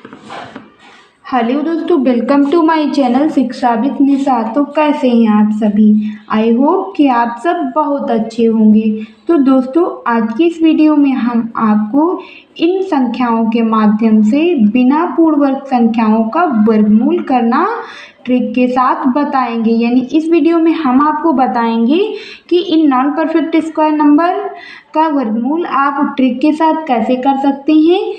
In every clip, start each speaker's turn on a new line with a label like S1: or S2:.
S1: Hello दोस्तों, welcome to my channel शिक्षा with निशा। तो कैसे हैं आप सभी? आई होप कि आप सब बहुत अच्छे होंगे। तो दोस्तों, आज की इस वीडियो में हम आपको इन संख्याओं के माध्यम से बिना पूर्णवर्ग संख्याओं का वर्गमूल करना ट्रिक के साथ बताएंगे। यानी इस वीडियो में हम आपको बताएंगे कि in non perfect square number का वर्गमूल आप ट्रिक के साथ कैसे कर सकते हैं।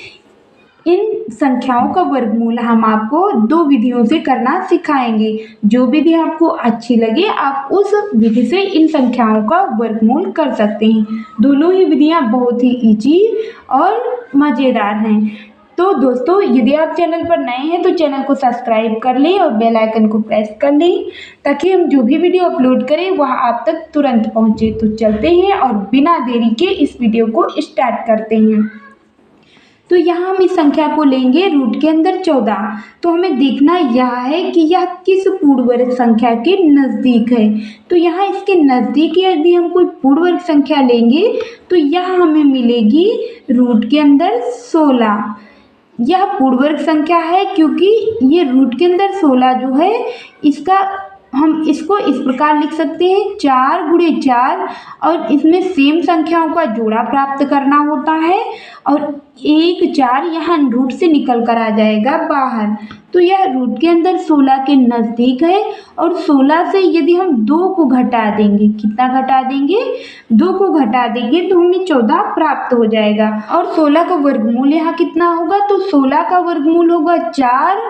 S1: इन संख्याओं का वर्गमूल हम आपको 2 विधियों से करना सिखाएंगे। जो विधि आपको अच्छी लगे आप उस विधि से इन संख्याओं का वर्गमूल कर सकते हैं। दोनों ही विधियां बहुत ही इजी और मज़ेदार हैं। तो दोस्तों, यदि आप चैनल पर नए हैं तो चैनल को सब्सक्राइब कर लें और बेल आइकन को प्रेस कर लें ताकि हम जो भी वीडियो अपलोड करें वह आप तक तुरंत पहुंचे। तो चलते हैं और बिना देरी के इस वीडियो को स्टार्ट करते हैं। तो यहाँ हम इस संख्या को लेंगे रूट के अंदर 14। तो हमें देखना यह है कि यह किस पूर्णवर्ग संख्या के नज़दीक है। तो यहाँ इसके नज़दीक यदि हम कोई पूर्णवर्ग संख्या लेंगे तो यह हमें मिलेगी रूट के अंदर 16। यह पूर्णवर्ग संख्या है क्योंकि ये रूट के अंदर 16 जो है इसका हम इसको इस प्रकार लिख सकते हैं 4 गुणे 4 और इसमें सेम संख्याओं का जोड़ा प्राप्त करना होता है और 1 4 यहाँ रूट से निकल कर आ जाएगा बाहर। तो यह रूट के अंदर 16 के नज़दीक है और 16 से यदि हम 2 को घटा देंगे, कितना घटा देंगे? 2 को घटा देंगे तो हमें 14 प्राप्त हो जाएगा। और 16 का वर्गमूल यहाँ कितना होगा? तो 16 का वर्गमूल होगा 4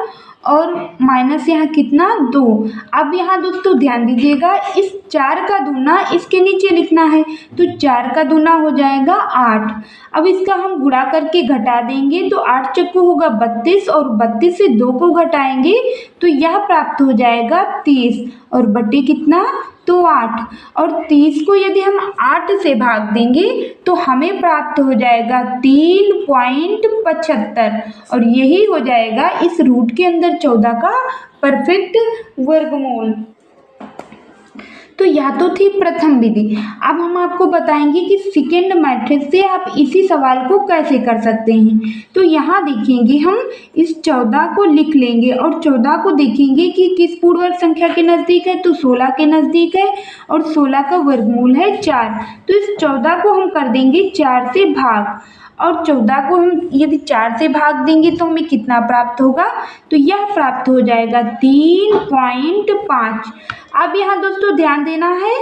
S1: और माइनस यहाँ कितना? 2। अब यहाँ दोस्तों ध्यान दीजिएगा, इस 4 का दूना इसके नीचे लिखना है तो 4 का दूना हो जाएगा 8। अब इसका हम गुणा करके घटा देंगे तो 8 चक्कू होगा 32 और 32 से 2 को घटाएंगे तो यह प्राप्त हो जाएगा 30 और बटे कितना? तो 8। और 30 को यदि हम 8 से भाग देंगे तो हमें प्राप्त हो जाएगा 3.75 और यही हो जाएगा इस रूट के अंदर 14 का परफेक्ट वर्गमूल। तो यह तो थी प्रथम विधि। अब हम आपको बताएंगे कि सेकेंड मेथड से आप इसी सवाल को कैसे कर सकते हैं। तो यहाँ देखेंगे हम इस 14 को लिख लेंगे और 14 को देखेंगे कि किस पूर्णवर्ग संख्या के नज़दीक है। तो 16 के नज़दीक है और 16 का वर्गमूल है 4। तो इस 14 को हम कर देंगे 4 से भाग और 14 को हम यदि 4 से भाग देंगे तो हमें कितना प्राप्त होगा? तो यह प्राप्त हो जाएगा 3.5। अब यहाँ दोस्तों ध्यान देना है,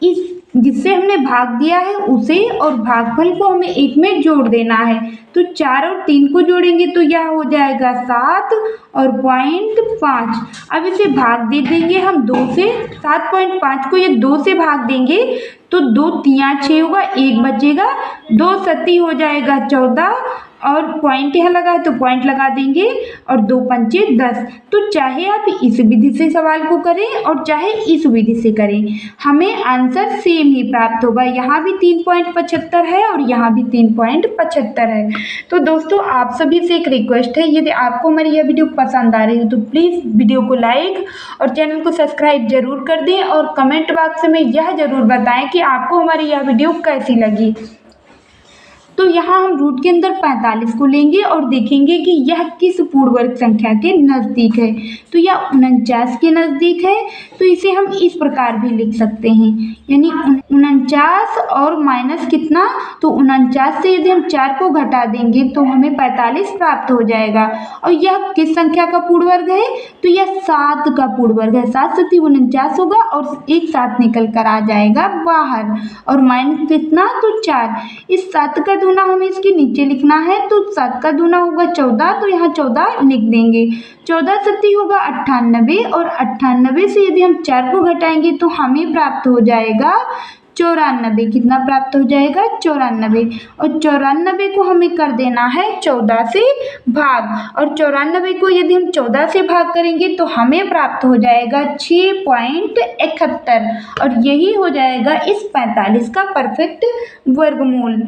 S1: इस जिससे हमने भाग दिया है उसे और भागफल को हमें एक में जोड़ देना है। तो 4 और 3 को जोड़ेंगे तो यह हो जाएगा 7 और 0.5। अब इसे भाग दे देंगे हम 2 से। 7.5 को ये 2 से भाग देंगे तो 2 3 6 होगा, 1 बचेगा, 2 7 हो जाएगा 14 और पॉइंट यहाँ लगा है तो पॉइंट लगा देंगे और 2 पंचे 10। तो चाहे आप इस विधि से सवाल को करें और चाहे इस विधि से करें हमें आंसर सेम ही प्राप्त होगा। यहाँ भी 3.75 है और यहाँ भी 3.75 है। तो दोस्तों, आप सभी से एक रिक्वेस्ट है, यदि आपको हमारी यह वीडियो पसंद आ रही हो तो प्लीज़ वीडियो को लाइक और चैनल को सब्सक्राइब जरूर कर दें और कमेंट बॉक्स में यह जरूर बताएं कि आपको हमारी यह वीडियो कैसी लगी। तो यहाँ हम रूट के अंदर 45 को लेंगे और देखेंगे कि यह किस पूर्णवर्ग संख्या के नज़दीक है। तो यह 49 के नज़दीक है। तो इसे हम इस प्रकार भी लिख सकते हैं, यानी 49 और माइनस कितना? तो 49 से यदि हम 4 को घटा देंगे तो हमें 45 प्राप्त हो जाएगा। और यह किस संख्या का पूर्णवर्ग है? तो यह 7 का पूर्णवर्ग है। 7 7 49 होगा और एक साथ निकल कर आ जाएगा बाहर और माइनस कितना? तो 4। इस 7 का दूना हमें इसके नीचे लिखना है तो 7 का दूना होगा 14 तो यहाँ 14 लिख देंगे। 14 7 होगा 98 और 98 से यदि हम 4 को घटाएंगे तो हमें प्राप्त हो जाएगा 94। कितना प्राप्त हो जाएगा? 94। और 94 को हमें कर देना है 14 से भाग और 94 को यदि हम 14 से भाग करेंगे तो हमें प्राप्त हो जाएगा 6.71 और यही हो जाएगा इस 45 का परफेक्ट वर्गमूल।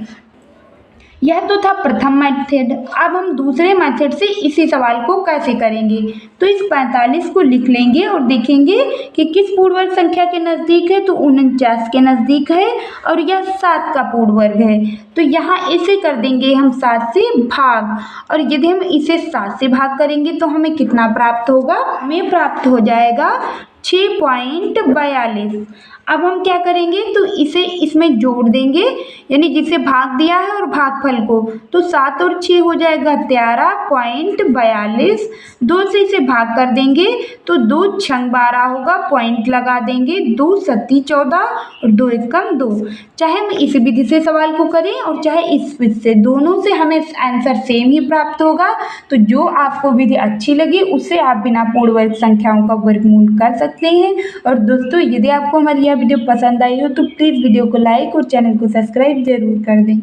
S1: यह तो था प्रथम मेथड। अब हम दूसरे मेथड से इसी सवाल को कैसे करेंगे। तो इस 45 को लिख लेंगे और देखेंगे कि किस पूर्ण वर्ग संख्या के नज़दीक है। तो 49 के नज़दीक है और यह 7 का पूर्ण वर्ग है। तो यहाँ इसे कर देंगे हम 7 से भाग, और यदि हम इसे 7 से भाग करेंगे तो हमें कितना प्राप्त होगा। हमें प्राप्त हो जाएगा 6.42। अब हम क्या करेंगे, तो इसे इसमें जोड़ देंगे, यानी जिसे भाग दिया है और भागफल को। तो 7 और 6 हो जाएगा 13.42। 2 से इसे भाग कर देंगे तो 2 छंग 12 होगा, पॉइंट लगा देंगे। 2 सत्ती 14 और 2 एकम 2। चाहे हम इस विधि से सवाल को करें और चाहे इस विधि से, दोनों से हमें आंसर सेम ही प्राप्त होगा। तो जो आपको विधि अच्छी लगे उससे आप बिना पूर्ण वर्ग संख्याओं का वर्गमूल कर सकते हैं। और दोस्तों, यदि आपको हमारी यह वीडियो पसंद आई हो तो प्लीज़ वीडियो को लाइक और चैनल को सब्सक्राइब जरूर कर दें।